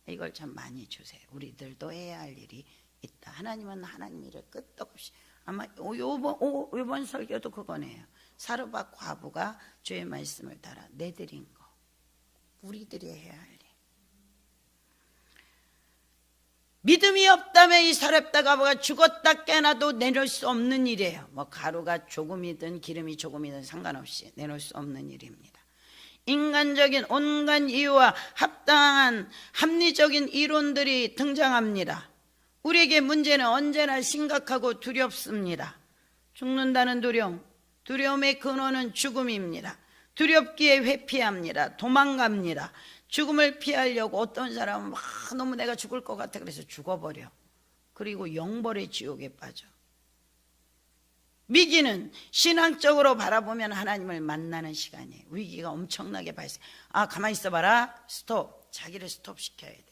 이걸 참 많이 주세요. 우리들도 해야 할 일이 있다. 하나님은 하나님 일을 끄떡없이. 아마 요번 설교도 그거네요. 사르밧 과부가 주의 말씀을 따라 내드린 거. 우리들이 해야 할 일. 믿음이 없다면 이 사렙다 과부가 죽었다 깨나도 내놓을 수 없는 일이에요. 뭐 가루가 조금이든 기름이 조금이든 상관없이 내놓을 수 없는 일입니다. 인간적인 온갖 이유와 합당한 합리적인 이론들이 등장합니다. 우리에게 문제는 언제나 심각하고 두렵습니다. 죽는다는 두려움, 두려움의 근원은 죽음입니다. 두렵기에 회피합니다. 도망갑니다. 죽음을 피하려고 어떤 사람은 막 너무 내가 죽을 것 같아 그래서 죽어버려. 그리고 영벌의 지옥에 빠져. 위기는 신앙적으로 바라보면 하나님을 만나는 시간이에요. 위기가 엄청나게 발생. 가만히 있어봐라. 스톱. 자기를 스톱시켜야 돼.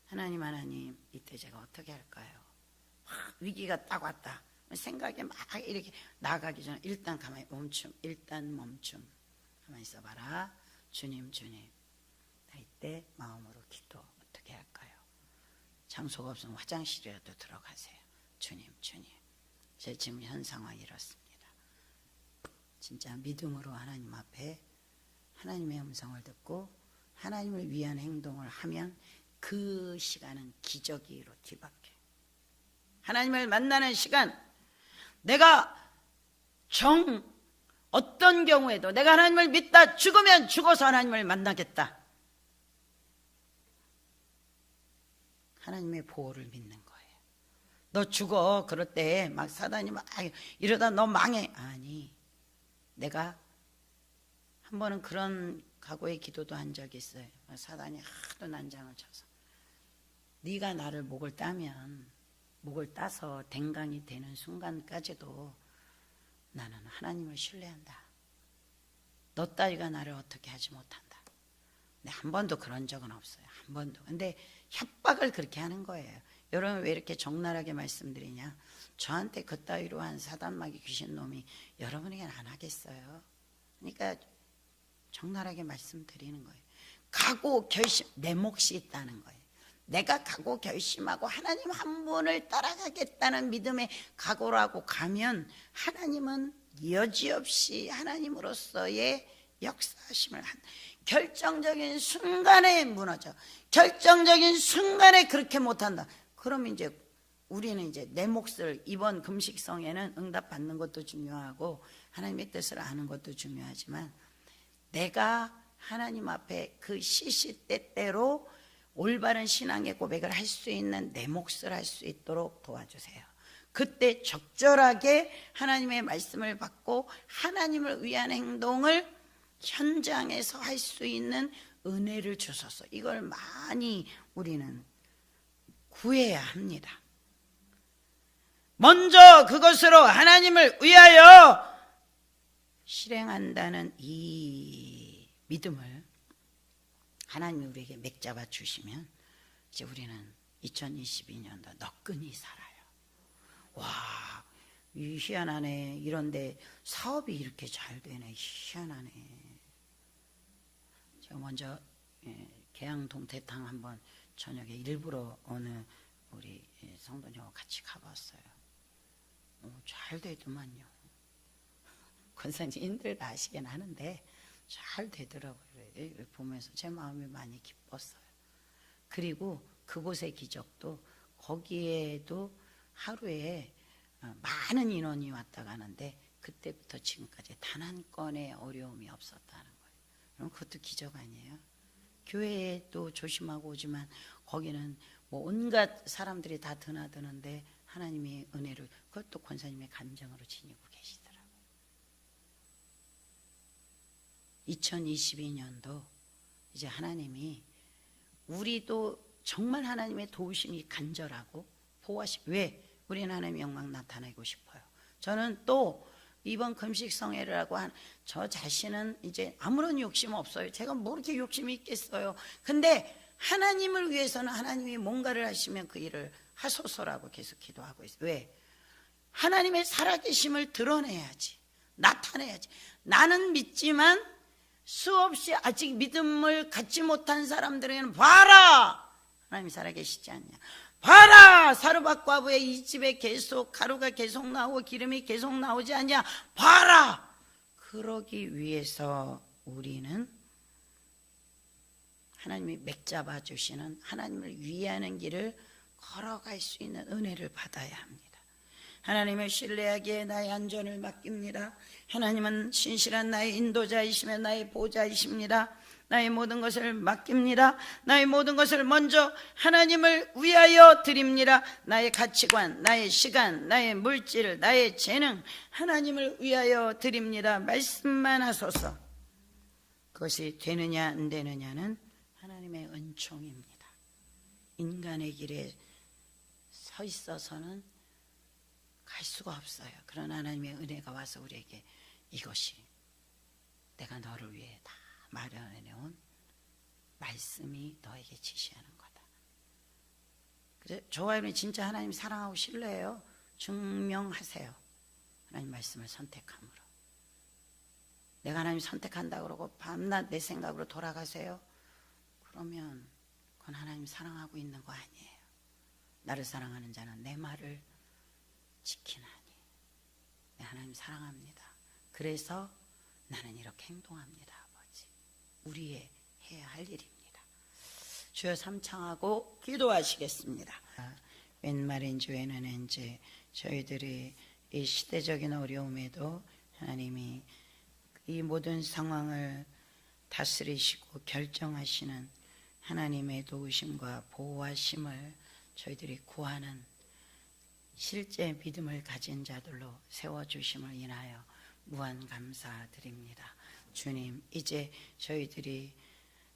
하나님 이때 제가 어떻게 할까요? 위기가 딱 왔다. 생각에 막 이렇게 나가기 전에 일단 가만히 멈춤. 가만히 있어봐라. 주님. 이때 마음으로 기도 어떻게 할까요? 장소가 없으면 화장실이라도 들어가세요. 주님. 제 지금 현 상황이 이렇습니다. 진짜 믿음으로 하나님 앞에 하나님의 음성을 듣고 하나님을 위한 행동을 하면 그 시간은 기적으로 뒤바뀌어요. 하나님을 만나는 시간, 내가 어떤 경우에도 내가 하나님을 믿다 죽으면 죽어서 하나님을 만나겠다. 하나님의 보호를 믿는 거예요. 너 죽어. 그럴 때 막 사단이 막 이러다 너 망해. 아니, 내가 한 번은 그런 각오의 기도도 한 적이 있어요. 사단이 하도 난장을 쳐서 네가 나를 목을 따서 댕강이 되는 순간까지도 나는 하나님을 신뢰한다. 너 따위가 나를 어떻게 하지 못한다. 근데 한 번도 그런 적은 없어요. 한 번도. 근데 협박을 그렇게 하는 거예요. 여러분 왜 이렇게 적나라하게 말씀드리냐. 저한테 그따위로 한 사단마귀 귀신놈이 여러분에게는 안 하겠어요. 그러니까 적나라하게 말씀드리는 거예요. 각오 결심, 내 몫이 있다는 거예요. 내가 각오 결심하고 하나님 한 분을 따라가겠다는 믿음의 각오라고 가면 하나님은 여지없이 하나님으로서의 역사하심을 한 결정적인 순간에 무너져. 결정적인 순간에 그렇게 못한다. 그러면 이제 우리는 이제 내 몫을 이번 금식성에는 응답받는 것도 중요하고 하나님의 뜻을 아는 것도 중요하지만 내가 하나님 앞에 그 시시때때로 올바른 신앙의 고백을 할 수 있는 내 몫을 할 수 있도록 도와주세요. 그때 적절하게 하나님의 말씀을 받고 하나님을 위한 행동을 현장에서 할 수 있는 은혜를 주소서. 이걸 많이 우리는 구해야 합니다. 먼저 그것으로 하나님을 위하여 실행한다는 이 믿음을 하나님이 우리에게 맥잡아 주시면 이제 우리는 2022년도 너끈히 살아요. 와, 이 희한하네. 이런데 사업이 이렇게 잘 되네. 희한하네. 제가 먼저 계양 동태탕 한번 저녁에 일부러 어느 우리 성도님하고 같이 가봤어요. 잘 되더만요. 권사님 힘들다 하시긴 하는데 잘 되더라고요. 보면서 제 마음이 많이 기뻤어요. 그리고 그곳의 기적도 거기에도 하루에 많은 인원이 왔다 가는데 그때부터 지금까지 단 한 건의 어려움이 없었다는 거예요. 그럼 그것도 기적 아니에요? 교회에 또 조심하고 오지만 거기는 뭐 온갖 사람들이 다 드나드는데 하나님의 은혜를 그것도 권사님의 감정으로 지니고 계시더라고요. 2022년도 이제 하나님이 우리도 정말 하나님의 도우심이 간절하고 보호하시. 왜? 우리는 하나님의 영광 나타내고 싶어요. 저는 또 이번 금식성회라고 한 저 자신은 이제 아무런 욕심 없어요. 제가 뭐 이렇게 욕심이 있겠어요. 근데 하나님을 위해서는 하나님이 뭔가를 하시면 그 일을 하소서라고 계속 기도하고 있어요. 왜? 하나님의 살아계심을 드러내야지. 나타내야지. 나는 믿지만 수없이 아직 믿음을 갖지 못한 사람들에게는 봐라! 하나님이 살아계시지 않냐. 봐라! 사르밧 과부의 이 집에 계속 가루가 계속 나오고 기름이 계속 나오지 않냐. 봐라! 그러기 위해서 우리는 하나님이 맥잡아 주시는 하나님을 위하는 길을 걸어갈 수 있는 은혜를 받아야 합니다. 하나님을 신뢰하기에 나의 안전을 맡깁니다. 하나님은 신실한 나의 인도자이시며 나의 보호자이십니다. 나의 모든 것을 맡깁니다. 나의 모든 것을 먼저 하나님을 위하여 드립니다. 나의 가치관, 나의 시간, 나의 물질, 나의 재능 하나님을 위하여 드립니다. 말씀만 하소서. 그것이 되느냐 안 되느냐는 하나님의 은총입니다. 인간의 길에 서 있어서는 갈 수가 없어요. 그러나 하나님의 은혜가 와서 우리에게 이것이 내가 너를 위해 다 마련해놓은 말씀이 너에게 지시하는 거다. 그래서 저와 여러분이 진짜 하나님 사랑하고 신뢰해요. 증명하세요. 하나님 말씀을 선택함으로. 내가 하나님 선택한다 그러고 밤낮 내 생각으로 돌아가세요. 그러면 그건 하나님 사랑하고 있는 거 아니에요. 나를 사랑하는 자는 내 말을 지키나니. 네, 하나님 사랑합니다. 그래서 나는 이렇게 행동합니다. 아버지. 우리의 해야 할 일입니다. 주여 삼창하고 기도하시겠습니다. 웬 말인지 웬 은인지 저희들이 이 시대적인 어려움에도 하나님이 이 모든 상황을 다스리시고 결정하시는 하나님의 도우심과 보호하심을 저희들이 구하는 실제 믿음을 가진 자들로 세워주심을 인하여 무한 감사드립니다. 주님, 이제 저희들이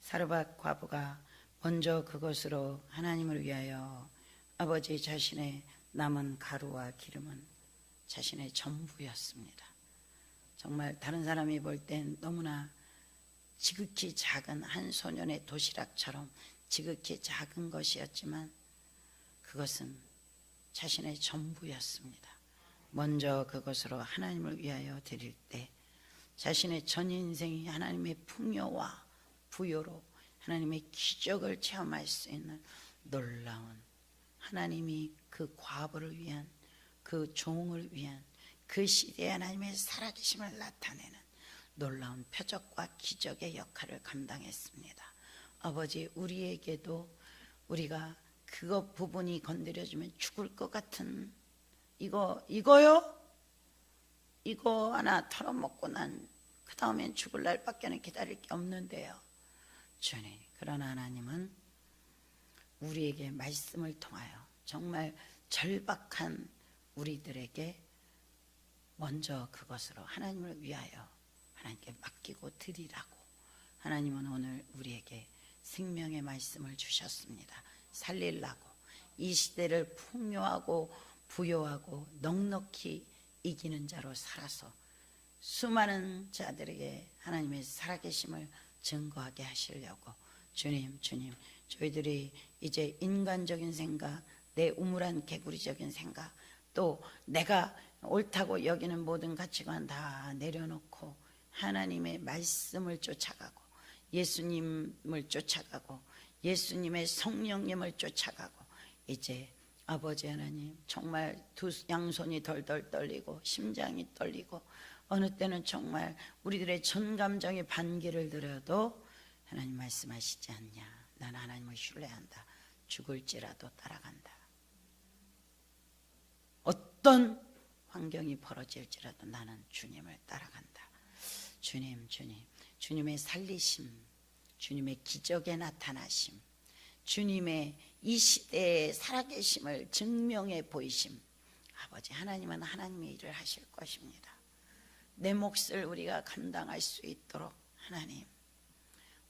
사르밧 과부가 먼저 그것으로 하나님을 위하여 아버지 자신의 남은 가루와 기름은 자신의 전부였습니다. 정말 다른 사람이 볼 땐 너무나 지극히 작은 한 소년의 도시락처럼 지극히 작은 것이었지만 그것은 자신의 전부였습니다. 먼저 그것으로 하나님을 위하여 드릴 때 자신의 전 인생이 하나님의 풍요와 부요로 하나님의 기적을 체험할 수 있는 놀라운 하나님이 그 과부를 위한, 그 종을 위한, 그 시대에 하나님의 살아계심을 나타내는 놀라운 표적과 기적의 역할을 감당했습니다. 아버지, 우리에게도 우리가 그것 부분이 건드려지면 죽을 것 같은 이거요? 이거 하나 털어먹고 난 그 다음엔 죽을 날밖에는 기다릴 게 없는데요. 주님, 그러나 하나님은 우리에게 말씀을 통하여 정말 절박한 우리들에게 먼저 그것으로 하나님을 위하여 하나님께 맡기고 드리라고 하나님은 오늘 우리에게 생명의 말씀을 주셨습니다. 살리려고 이 시대를 풍요하고 부요하고 넉넉히 이기는 자로 살아서 수많은 자들에게 하나님의 살아계심을 증거하게 하시려고 주님, 저희들이 이제 인간적인 생각, 내 우물한 개구리적인 생각, 또 내가 옳다고 여기는 모든 가치관 다 내려놓고 하나님의 말씀을 쫓아가고 예수님을 쫓아가고 예수님의 성령님을 쫓아가고 이제 아버지 하나님 정말 두 양손이 덜덜 떨리고 심장이 떨리고 어느 때는 정말 우리들의 전 감정이 반기를 들어도 하나님 말씀하시지 않냐. 난 하나님을 신뢰한다. 죽을지라도 따라간다. 어떤 환경이 벌어질지라도 나는 주님을 따라간다. 주님의 살리심, 주님의 기적에 나타나심, 주님의 이 시대에 살아계심을 증명해 보이심. 아버지, 하나님은 하나님의 일을 하실 것입니다. 내 몫을 우리가 감당할 수 있도록 하나님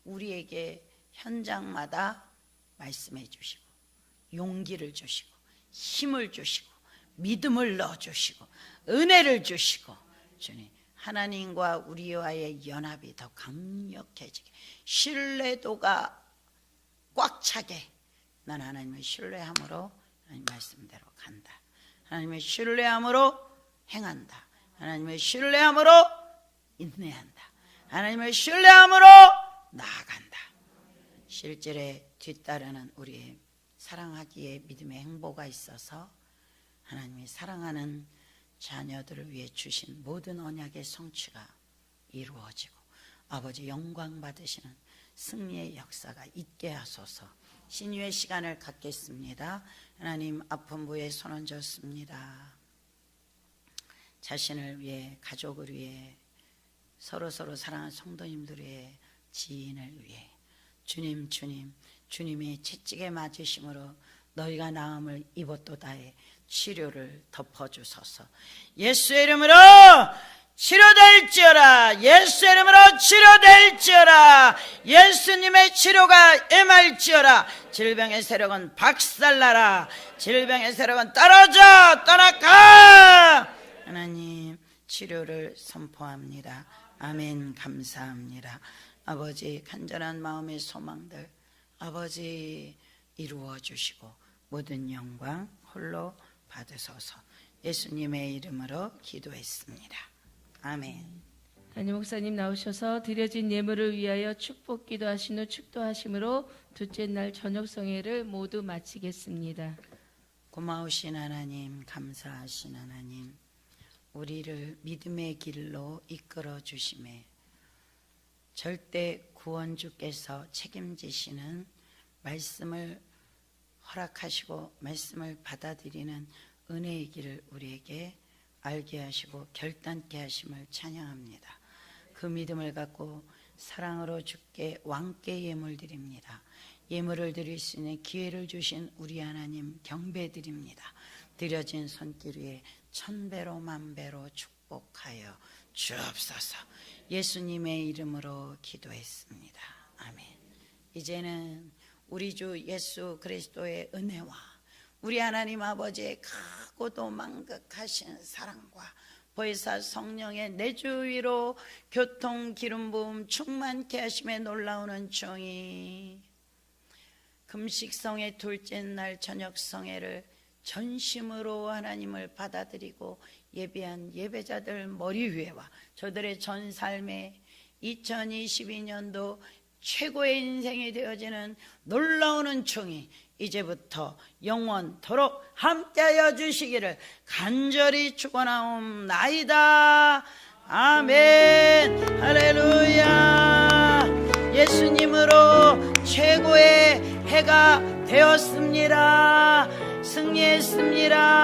우리에게 현장마다 말씀해 주시고 용기를 주시고 힘을 주시고 믿음을 넣어주시고 은혜를 주시고 주님, 하나님과 우리와의 연합이 더 강력해지게 신뢰도가 꽉 차게 난 하나님을 신뢰함으로 하나님 말씀대로 간다. 하나님의 신뢰함으로 행한다. 하나님의 신뢰함으로 인내한다. 하나님의 신뢰함으로 나아간다. 실질에 뒤따르는 우리의 사랑하기에 믿음의 행보가 있어서 하나님이 사랑하는 자녀들을 위해 주신 모든 언약의 성취가 이루어지고 아버지 영광 받으시는 승리의 역사가 있게 하소서. 신유의 시간을 갖겠습니다. 하나님 아픈 부에 손 얹었습니다. 자신을 위해, 가족을 위해, 서로 사랑하는 성도님들 위해, 지인을 위해 주님의 채찍에 맞으심으로 너희가 나음을 입었도다의 치료를 덮어주소서. 예수의 이름으로 치료될지어라. 예수의 이름으로 치료될지어라. 예수님의 치료가 임할지어라. 질병의 세력은 박살나라. 질병의 세력은 떠나가. 하나님 치료를 선포합니다. 아멘. 감사합니다. 아버지, 간절한 마음의 소망들 아버지 이루어 주시고 모든 영광 홀로 받으소서. 예수님의 이름으로 기도했습니다. 아멘. 담임 목사님 나오셔서 드려진 예물을 위하여 축복 기도하신 후 축도하심으로 둘째 날 저녁 성회를 모두 마치겠습니다. 고마우신 하나님, 감사하신 하나님, 우리를 믿음의 길로 이끌어 주심에 절대 구원주께서 책임지시는 말씀을 허락하시고 말씀을 받아들이는 은혜의 길을 우리에게 알게 하시고 결단케 하심을 찬양합니다. 그 믿음을 갖고 사랑으로 주께 왕께 예물 드립니다. 예물을 드릴 수 있는 기회를 주신 우리 하나님 경배드립니다. 드려진 손길 위에 1000배로 10,000배로 축복하여 주옵소서. 예수님의 이름으로 기도했습니다. 아멘. 이제는 우리 주 예수 그리스도의 은혜와 우리 하나님 아버지의 크고도 망극하신 사랑과 보혜사 성령의 내주 위로 교통 기름 부음 충만케 하심에 놀라우는 종이 금식성의 둘째 날 저녁 성회를 전심으로 하나님을 받아들이고 예배한 예배자들 머리 위에와 저들의 전 삶에 2022년도 최고의 인생이 되어지는 놀라운 은총이 이제부터 영원토록 함께하여 주시기를 간절히 축원하옵나이다. 아멘. 할렐루야. 예수님으로 최고의 해가 되었습니다. 승리했습니다.